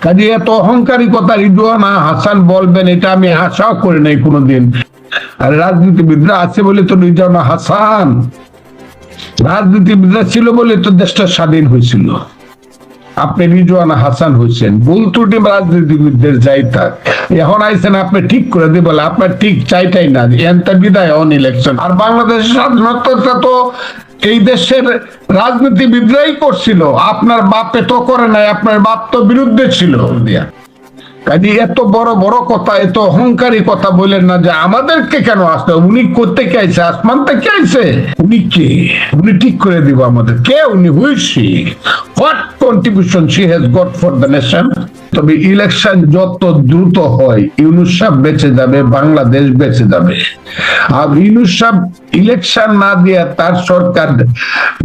কাজে এত অহংকারী কথা রিজওয়ানা হাসান বলবেন এটা আমি আশাও করি নাই কোনোদিন। আর রাজনীতিবিদরা আছে বলে তো রিজওয়ানা হাসান, রাজনীতিবিদরা ছিল বলে তো দেশটা স্বাধীন হয়েছিল। আপনি রিজওয়ানা হাসান হয়েছেন, ভুল ত্রুটি রাজনীতিবিদদের যাই থাক, এখন আইছেন আপনি ঠিক করে দিয়ে বলে আপনার ঠিক চাইটাই না এনতা বিদায় অন ইলেকশন। আর বাংলাদেশের স্বাধীনতা তো এই দেশের রাজনীতিবিদরাই করছিল, আপনার বাপে তো করে নাই, আপনার বাপ তো বিরুদ্ধে ছিল। কাজে এত বড় বড় কথা, এত অহংকারী কথা বলেন না যে আমাদেরকে কেন আসতে, উনি করতে কে আইছে, আসমান থেকে আইছে, উনি কে, উনি ঠিক করে দিব আমাদের কে, উনি who is she what contribution she has got for the nation. তবে ইলেকশন যত দ্রুত হয় ইউনূস সাহেব বেঁচে যাবে, বাংলাদেশ বেঁচে যাবে। আর ইউনূস সাহেব ইলেকশন না দিয়ে তার সরকার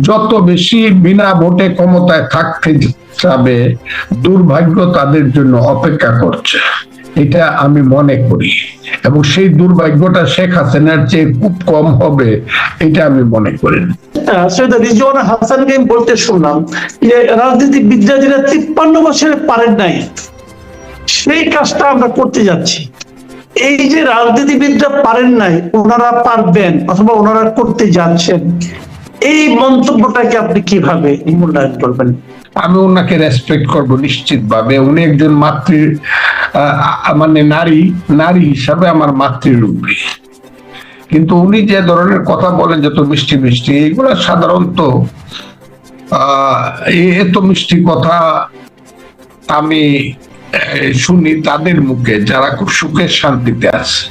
যত বেশি বিনা ভোটে ক্ষমতায় থাকতে যাবে, দুর্ভাগ্য তাদের জন্য অপেক্ষা করছে, এটা আমি মনে করি। এবং সেই দুর্ভাগ্যটা শেখ হাসিনার চেয়ে খুব কম হবে, এটা আমি মনে করি। রিজওয়ানা হাসানকে আমি বলতে শুনলাম যে রাজনীতিবিদরা যেটা 53 বছরে পারেন নাই সেই কাজটা আমরা করতে যাচ্ছি। এই যে রাজনীতিবিদরা পারেন নাই ওনারা পারবেন অথবা ওনারা করতে যাচ্ছেন, এই মন্তব্যটাকে আপনি কিভাবে মূল্যায়ন করবেন? আমি ওনাকে রেসপেক্ট করব নিশ্চিত ভাবে। উনি একজন মাতৃ মানে নারী হিসাবে আমার মাতৃরূপী, কিন্তু উনি যে ধরনের কথা বলেন যত মিষ্টি মিষ্টি, এগুলো সাধারণত এত মিষ্টি কথা আমি শুনি তাদের মুখে যারা খুব সুখের শান্তিতে আছে।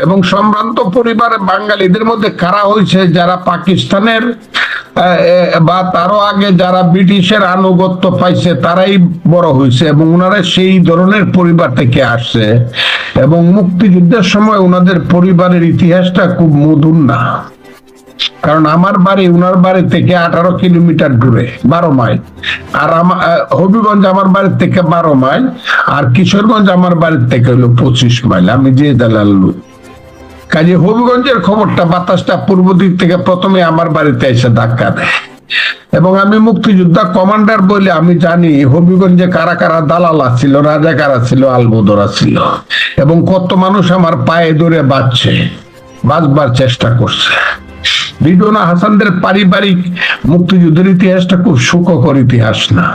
এবং সম্ভ্রান্ত পরিবারে বাঙালিদের মধ্যে কারা হয়েছে, যারা পাকিস্তানের বা তারও আগে যারা ব্রিটিশের আনুগত্য পাইছে তারাই বড় হয়েছে, এবং ওনারা সেই ধরনের পরিবার থেকে আসছে। এবং মুক্তিযুদ্ধের সময় ওনাদের পরিবারের ইতিহাসটা খুব মধুর না, কারণ আমার বাড়ি ওনার বাড়ি থেকে 18 কিলোমিটার দূরে, 12 মাইল। আর হবিগঞ্জ আমার বাড়ির থেকে 12 মাইল, আর কিশোরগঞ্জ আমার বাড়ির থেকে হলো 25 মাইল। আমি যে দালাল লোক, কাজে হবিগঞ্জের খবরটা বাতাসটা পূর্ব দিক থেকে প্রথমে আমার বাড়িতে এসে ধাক্কা দেয়। এবং আমি মুক্তিযোদ্ধা কমান্ডার বলে আমি জানি হবিগঞ্জে কারা কারা দালাল ছিল, রাজা কারা ছিল, আলবদরা ছিল, এবং কত মানুষ আমার পায়ে ধরে বাঁচবার চেষ্টা করছে। রিজওয়ানা হাসানদের পারিবারিক মুক্তিযুদ্ধের ইতিহাসটা খুব সুখকর ইতিহাস না।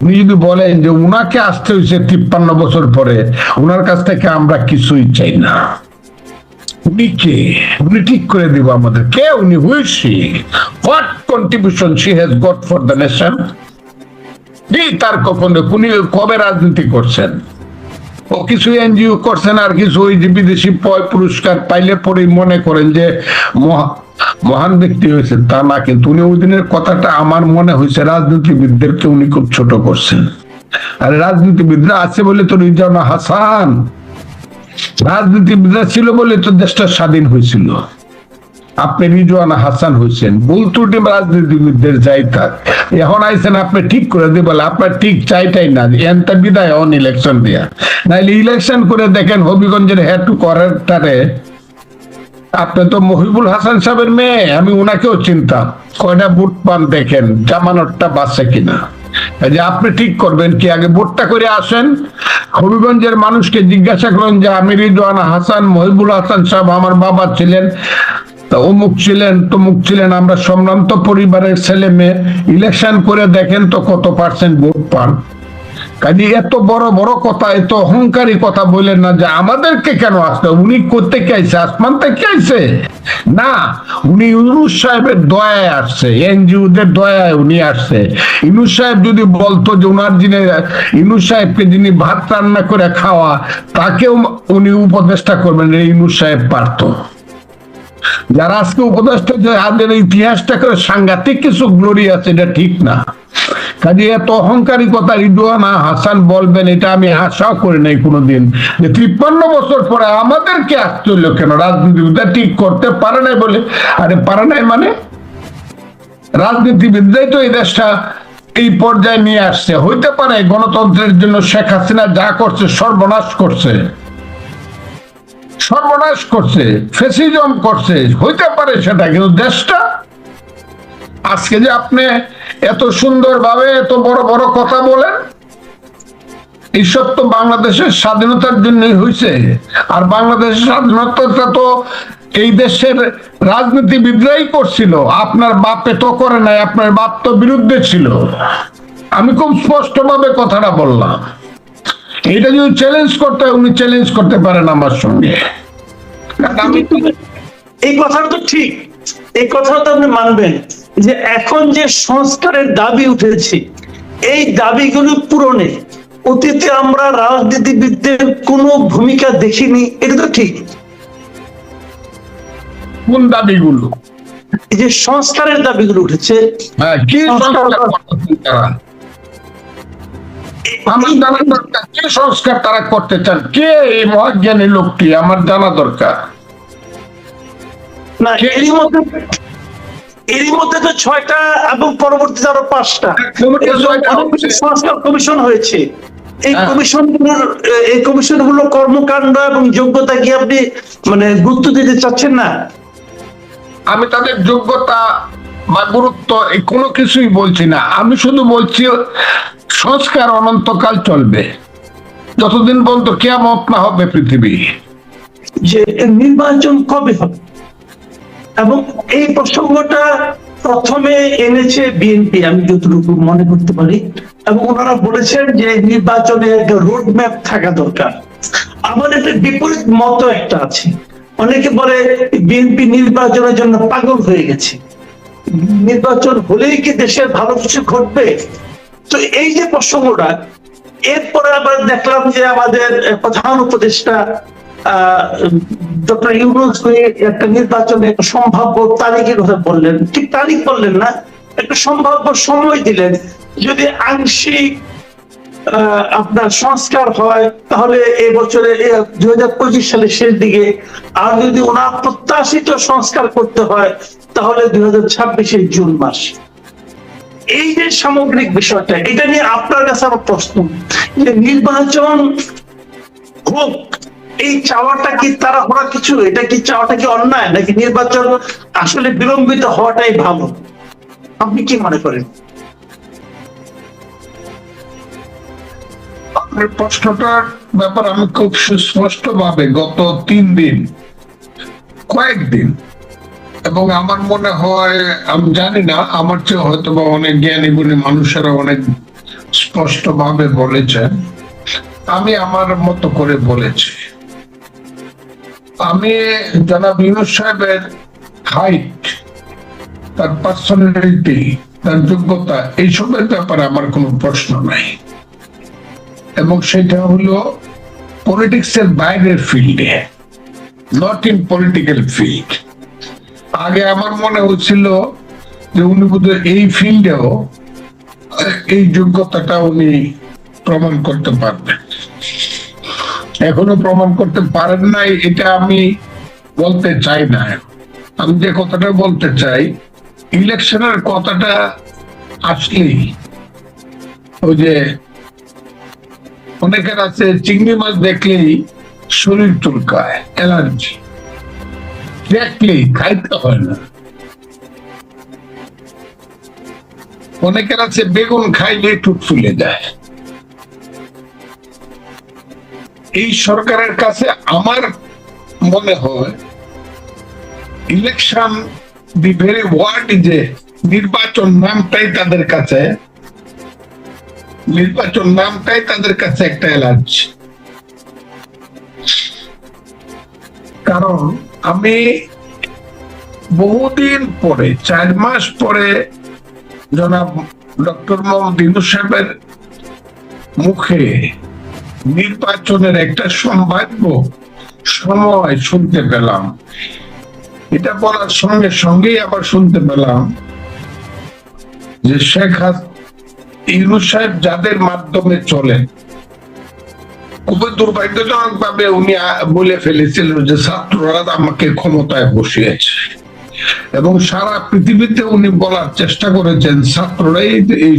উনি যদি বলেন যে উনাকে আসতে হয়েছে 53 বছর পরে, উনার কাছ থেকে আমরা কিছুই চাই না। উনি কে, উনি ঠিক করে দিব আমাদের কে, উনি who is she what contribution she has got for the nation. তার কখনো উনি কবে রাজনীতি করছেন? ও কিছু এনজিও করছেন, আর কিছু ওই যে বিদেশি পুরস্কার পাইলে পরে মনে করেন যে মহান ব্যক্তি হয়েছেন, তা না। কিন্তু উনি ওই দিনের কথাটা আমার মনে হয়েছে রাজনীতিবিদদেরকে উনি খুব ছোট করছেন। আর রাজনীতিবিদরা আছে বলে তো রিজওয়ানা হাসান, রাজনীতিবিদরা ছিল বলে তো দেশটা স্বাধীন হয়েছিল। আপনি রিজওয়ানা হাসান হয়েছেন, ভুল ত্রুটি রাজনীতিবিদদের যাই থাক, এখন আইছেন আপনি ঠিক করে দিয়ে বলে আপনার ঠিক চাইটাই না এনতা বিদায় অন ইলেকশন দিয়া। নাইলে ইলেকশন করে দেখেন হবিগঞ্জের হেড টু কোয়ার্টারে আপনি তো মহিবুল হাসান সাহেবের মেয়ে, আমি ওনাকেও চিন্তা, কয়টা ভোট পান দেখেন, জামানতটা বাঁচে কিনা। যে আপনি ঠিক করবেন কি, আগে ভোটটা করে আসেন, হবিগঞ্জের মানুষকে জিজ্ঞাসা করেন যে আমি রিজওয়ানা হাসান, মহিবুল হাসান সাহেব আমার বাবা ছিলেন, অমুক ছিলেন, তমুক ছিলেন, আমরা সম্ভ্রান্ত পরিবারের ছেলে মেয়ে, ইলেকশন করে দেখেন তো কত পার্সেন্ট ভোট পান। কাজে এত বড় বড় কথা, এত অহংকারী কথা বলেন না যে আমাদেরকে কেন আসতে, উনি করতে কে আইছে, আসমান থেকে আইছে না, উনি ইউনূস সাহেবের দয়ায় আসছে, এনজিওদের দয়ায় উনি আসছে। ইউনূস সাহেব যদি বলতো যে উনার যিনি ইউনূস সাহেবকে যিনি ভাত রান্না করে খাওয়া, তাকেও উনি উপদেষ্টা করবেন, ইউনূস সাহেব পারতো। যারা আজকে উপদেষ্টা আদের ইতিহাসটা করে সাংঘাতিক কিছু গ্লোরি আছে, এটা ঠিক না। কাজে এত অহংকারী কথা রিজওয়ানা হাসান বলবেন এটা আমি আশাও করি নাই কোনোদিন, যে 53 বছর পরে আমাদেরকে আসতে হইলো কেন, রাজনীতিবিদরা ঠিক করতে পারে নাই বলে। আরে পারে নাই মানে রাজনীতিবিদরাই তো এই দেশটা এই পর্যায়ে নিয়ে আসছে। হইতে পারে গণতন্ত্রের জন্য শেখ হাসিনা যা করছে সর্বনাশ করছে, ফ্যাসিজম করছে, হইতে পারে সেটা, কিন্তু দেশটা আজকে যে আপনি এত সুন্দর ভাবে এত বড় বড় কথা বলেন, ঈশ্বর তো বাংলাদেশের স্বাধীনতার জন্যই হয়েছে। আর বাংলাদেশের স্বাধীনতাটা তো এই দেশের রাজনীতিবিদরাই করছিল, আপনার বাপে তো করে নাই, আপনার বাপ তো বিরুদ্ধে ছিল। আমি খুব স্পষ্ট ভাবে কথাটা বললাম। এটা যদি চ্যালেঞ্জ করতে হয়, উনি চ্যালেঞ্জ করতে পারেন আমার সঙ্গে। কারণ আমি এই কথাটা তো ঠিক, এই কথাটা তো আপনি মানবেন যে এখন যে সংস্কারের দাবি উঠেছে, এই দাবিগুলো পূরণে অতীতে আমরা রাজনীতিবিদদের কোনো ভূমিকা দেখিনি, এটা তো ঠিক। কোন দাবিগুলো? এই যে সংস্কারের দাবিগুলো উঠেছে, হ্যাঁ, কি সংস্কার করতেছেন তারা? আমার জানা দরকার, কি সংস্কার তারা করতে চান? কে এই মহাজ্ঞানী লোকটি? আমার জানা দরকার। না, এরই মধ্যে তো 6টা এবং পরবর্তীতে আরো 5টা সংস্কার কমিশন হয়েছে। এই কমিশনগুলো কর্মকাণ্ড এবং যোগ্যতা কি আপনি মানে গুরুত্ব দিতে চাচ্ছেন না? আমি তাদের যোগ্যতা বা গুরুত্ব এই কোনো কিছুই বলছি না। আমি শুধু বলছি সংস্কার অনন্তকাল চলবে, যতদিন পর্যন্ত কিয়ামত না হবে পৃথিবী। যে নির্বাচন কবে হবে, এবং এই প্রসঙ্গটা প্রথমে এনেছে বিএনপি, আমি যতটুকু মনে করতে পারি, এবং ওনারা বলেছেন যে নির্বাচনে একটা রোড ম্যাপ থাকা দরকার। আমার একটা বিপরীত মত একটা আছে। অনেকে বলে বিএনপি নির্বাচনের জন্য পাগল হয়ে গেছে, নির্বাচন হলেই কি দেশের ভালো কিছু ঘটবে? তো এই যে প্রসঙ্গটা, এরপরে আবার দেখলাম যে আমাদের প্রধান উপদেষ্টা ডক্টর ইউনূস একটা নির্বাচনে একটা সম্ভাব্য তারিখের কথা বললেন, ঠিক তারিখ বললেন না, একটা সম্ভাব্য সময় দিলেন। যদি আংশিক আপনার সংস্কার হয় তাহলে এই বছরে 2025 সালের শেষ দিকে, আর যদি ওনার প্রত্যাশিত সংস্কার করতে হয় তাহলে 2026 জুন মাস। এই যে সামগ্রিক বিষয়টা, এটা নিয়ে আপনার কাছে আমার প্রশ্ন যে নির্বাচন হোক, এই চাওয়াটা কি তাড়াহুড়া কিছু? এটা কি চাওয়াটা কি অন্যায়, নাকি নির্বাচন আসলে বিলম্বিত হওয়াটাই ভালো? আপনি কি মনে করেন? আপনার প্রশ্নটার ব্যাপার আমি খুব সুস্পষ্ট ভাবে গত 3 দিন, কয়েকদিন, এবং আমার মনে হয়, আমি জানি না, আমার চেয়ে হয়তো বা অনেক জ্ঞানী গুণী মানুষেরা অনেক স্পষ্ট ভাবে বলেছেন, আমি আমার মতো করে বলেছি। আমি জনাব ইউনূস সাহেবের হাইট, তার পার্সোনালিটি, তার যোগ্যতা, এইসবের ব্যাপারে আমার কোনো প্রশ্ন নাই, এবং সেটা হলো পলিটিক্স এর বাইরের ফিল্ডে, নট ইন পলিটিক্যাল ফিল্ড। আগে আমার মনে হচ্ছিল যে উনি বোধহয় এই ফিল্ডেও এই যোগ্যতাটা উনি প্রমাণ করতে পারবেন। এখনো প্রমাণ করতে পারেন নাই, এটা আমি বলতে চাই না। আমি যে কথাটা বলতে চাই, ইলেকশনের কথাটা আসলেই ওই যে অনেকের আছে চিংড়ি মাছ দেখলেই শরীর চুলকায়, অ্যালার্জি, দেখলেই খাইতে হয় না। অনেকের আছে বেগুন খাইলে ঠুট ফুলে যায়। এই সরকারের কাছে আমার মনে হয় ইলেকশন দি ভেরি ওয়ার্ড, যে নির্বাচন নামটাই তাদের কাছে, নির্বাচন নামটাই তাদের কাছে একটা অ্যালার্জি। কারণ আমি বহুদিন পরে, 4 মাস পরে জনাব ডক্টর মোহাম্মদ ইউনূস সাহেবের মুখে নির্বাচনের একটা সম্ভাব্য সময় শুনতে পেলাম। এটা বলার সঙ্গে সঙ্গেই আবার শুনতে পেলাম যে শেখ ইউনূস সাহেব যাদের মাধ্যমে চলেন, খুবই দুর্ভাগ্যজনক ভাবে উনি বলে ফেলেছিল যে ছাত্ররা আমাকে ক্ষমতায় বসিয়েছে, এবং সারা পৃথিবীতে উনি বলার চেষ্টা করেছেন ছাত্ররাই এই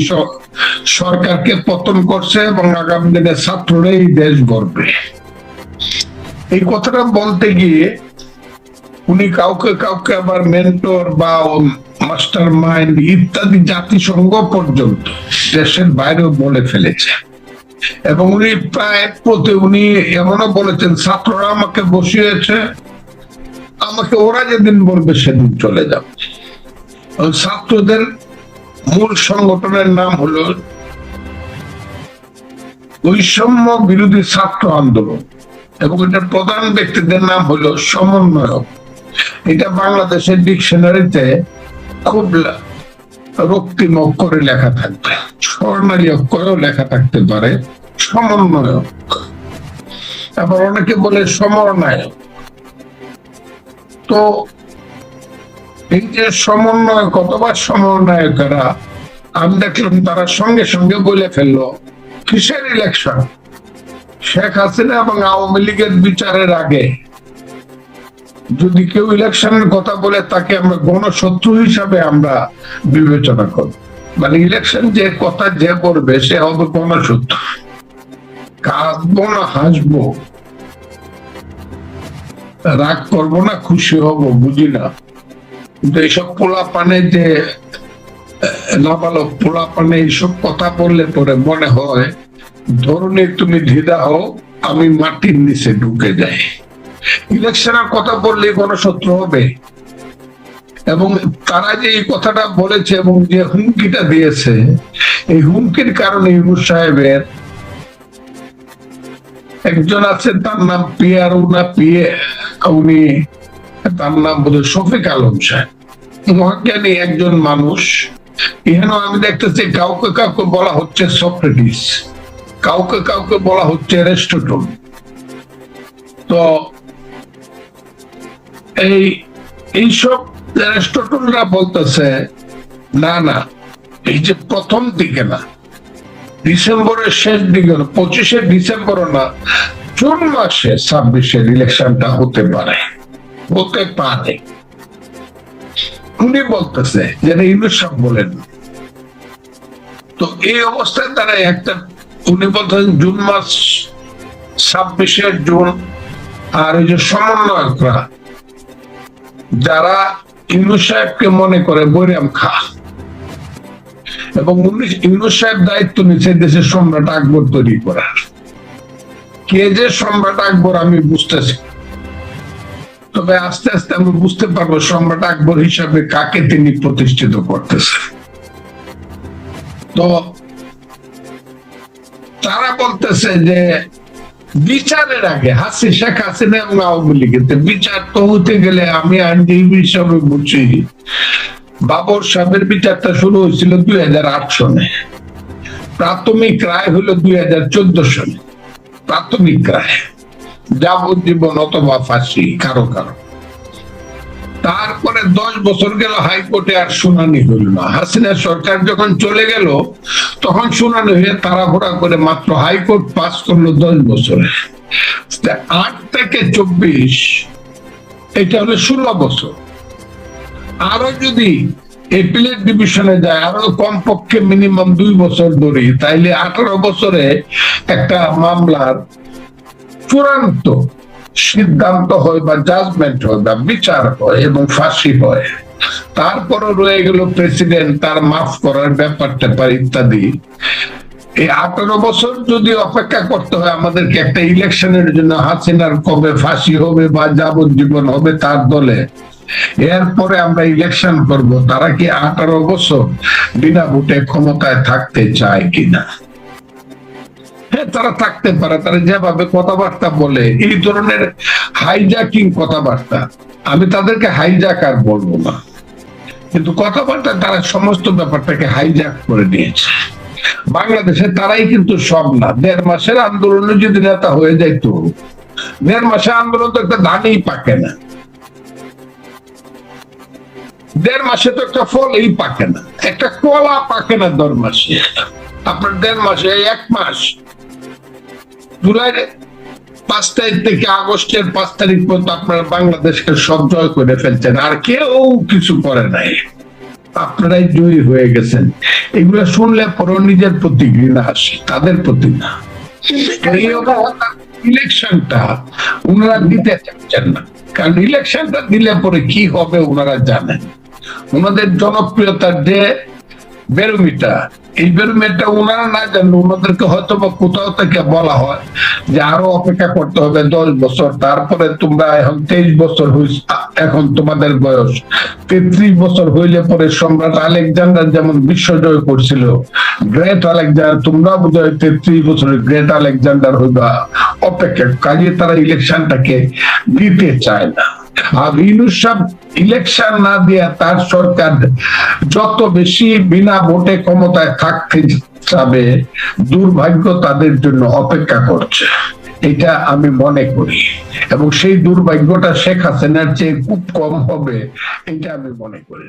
সরকারকে পতন করছে এবং আগামী দিনে ছাত্ররাই দেশ গড়বে। এই কথাটা বলতে গিয়ে উনি কাউকে কাউকে আবার মেন্টর বা মাস্টার মাইন্ড ইত্যাদি জাতিসংঘ পর্যন্ত দেশের বাইরেও বলে ফেলেছে। এবং উনি প্রায় উনি এমনও বলেছেন, ছাত্ররা আমাকে বসিয়েছে, আমাকে ওরা যেদিন বলবে সেদিন চলে যাবে। ছাত্রদের মূল সংগঠনের নাম হলো বৈষম্য বিরোধী ছাত্র আন্দোলন, এবং এটার প্রধান ব্যক্তিদের নাম হলো সমন্বয়ক। এটা বাংলাদেশের ডিকশনারিতে খুব রক্তিম অক্ষরে লেখা থাকবে, স্বর্ণালী অক্ষরেও লেখা থাকতে পারে সমন্বয়ক। আবার অনেকে বলে সমন্বয়ক। তো এই যে সমন্বয়ক অথবা সমন্বয়কেরা, আমি দেখলাম তারা সঙ্গে সঙ্গে বলে ফেললো কিসের ইলেকশন, শেখ হাসিনা এবং আওয়ামী লীগের বিচারের আগে যদি কেউ ইলেকশনের কথা বলে তাকে আমরা গণশত্রু হিসাবে আমরা বিবেচনা করব। মানে ইলেকশন যে কথা যে বলবে সে হবে গণশত্রু। কাঁদবো না হাসবো, রাগ করবো না খুশি হব বুঝি না, কিন্তু এইসব পোলা পানে যে নাবালক পোলা পানে এইসব কথা বললে পরে মনে হয় ধরুন তুমি ঢিদা হও, আমি মাটির নিচে ঢুকে যাই। ইলেকশনের কথা বললে গণশত্রু হবে। এবং তারা যে এই কথাটা বলেছে এবং যে হুমকিটা দিয়েছে, এই হুমকির কারণে ইউনূস সাহেবের একজন আছে, তার নাম উনি তার নাম বোধহয় শফিক আলম সাহেব, মহাজ্ঞানী একজন মানুষ। এখানে আমি দেখতেছি কাউকে কাউকে বলা হচ্ছে সক্রেটিস, কাউকে কাউকে বলা হচ্ছে অ্যারিস্টটল। তো এইসব অ্যারিস্টটলরা বলতেছে না না, এই যে প্রথম দিকে না, ডিসেম্বরের শেষ দিকে, 25শে ডিসেম্বর না, জুন মাসে 26-এর ইলেকশনটা হতে পারে। উনি বলতেছে যে ইউনূস সাহেব বলেন। তো এই অবস্থায় তারা একটা, উনি বলতেছেন জুন মাস 26শে জুন। আর ওই যে সমন্বয়করা যারা ইউনূস সাহেবকে মনে করে বৈরাম খা, এবং ইউনূস সাহেব দায়িত্ব নিচ্ছে দেশের সম্রাট আকবর তৈরি করার। কে যে সম্রাট আকবর আমি বুঝতেছি, তবে আস্তে আস্তে আমি বুঝতে পারবো সম্রাট আকবর হিসাবে কাকে তিনি প্রতিষ্ঠিত করতেছেন। তো তারা বলতেছে যে বিচারের আগে শেখ হাসিনা এবং আওয়ামী লীগের বিচার তো হতে গেলে, আমি আইনজীবী হিসাবে বুঝছি, বাবর সাহেবের বিচারটা শুরু হয়েছিল 2008 সনে, প্রাথমিক রায় হলো 2014 সনে, প্রাথমিক রায় যাবজ্জীবন অথবা ফাঁসি কারো কারো। তারপরে 10 বছর গেল, হাইকোর্টে আর শুনানি হইল না। হাসিনা সরকার যখন চলে গেল তখন শুনানি হয়ে তাড়াহুড়া করে মাত্র হাইকোর্ট পাস করলো 10 বছরে। 8 থেকে 24, এটা হলো 16 বছর। আরো যদি এপিলেট ডিভিশনে যায়, আরো কমপক্ষে মিনিমাম 2 বছর ধরে, তাইলে 18 বছরে একটা মামলার চূড়ান্ত সিদ্ধান্ত হয় বা জাজমেন্ট হয় বা বিচার হয় এবং ফাঁসি হয়। তারপরে রয়ে গেল প্রেসিডেন্ট, তার মাফ করার ব্যাপারটা ইত্যাদি। এই 18 বছর যদি অপেক্ষা করতে হয় আমাদেরকে একটা ইলেকশনের জন্য, হাসিনার কবে ফাঁসি হবে বা যাবজ্জীবন হবে তার দলে, এরপরে আমরা ইলেকশন করব, তারা কি 18 বছর বিনা ভোটে ক্ষমতায় থাকতে চায় কিনা? হ্যাঁ, তারা থাকতে পারে। তারা যেভাবে কথাবার্তা বলে, এই ধরনের হাইজ্যাকিং কথাবার্তা, আমি তাদেরকে হাইজ্যাকার বলবো না, কিন্তু কথাবার্তা তারা সমস্ত ব্যাপারটাকে হাইজ্যাক করে নিয়েছে। বাংলাদেশে তারাই কিন্তু সব না। 1.5 মাসের আন্দোলনে যদি নেতা হয়ে যাইত, 1.5 মাসের আন্দোলন তো একটা ধানই পাকে না, 1.5 মাসে তো একটা ফলই পাকে না, একটা কলা পাকে না 10 মাসে। আপনার 1.5 মাসে 1 মাস, জুলাইয়ের 5 তারিখ থেকে আগস্টের 5 তারিখ পর্যন্ত আপনারা বাংলাদেশকে সব জয় করে ফেলছেন, আর কেউ কিছু করে নাই, আপনারাই জয়ী হয়ে গেছেন। এগুলো শুনলে পরে নিজের প্রতি ঘৃণা আসে, তাদের প্রতি না। ইলেকশনটা ওনারা দিতে চাচ্ছেন না, কারণ ইলেকশনটা দিলে পরে কি হবে ওনারা জানেন। ওনাদের জনপ্রিয়তার যে ব্যারোমিটার, এইবার এটা ওনারা না জানলে ওনাদেরকে হয়তো বা কোথাও থেকে বলা হয় যে আরো অপেক্ষা করতে হবে 10 বছর, তারপরে তোমরা এখন 23 বছর হয়েছে, এখন তোমাদের বয়স 33 বছর হইলে পরে সম্রাট আলেকজান্ডার যেমন বিশ্বজয় করছিল, গ্রেট আলেকজান্ডার, তোমরা বোধহয় 33 বছরের গ্রেট আলেকজান্ডার হইবা, অপেক্ষা। কাজে তারা ইলেকশনটাকে দিতে চায় না। আর ইউনূস সাহেব ইলেকশন না দিয়া তার সরকার যত বেশি বিনা ভোটে ক্ষমতায় থাকতে যাবে, দুর্ভাগ্য তাদের জন্য অপেক্ষা করছে, এটা আমি মনে করি। এবং সেই দুর্ভাগ্যটা শেখ হাসিনার চেয়ে খুব কম হবে, এটা আমি মনে করি।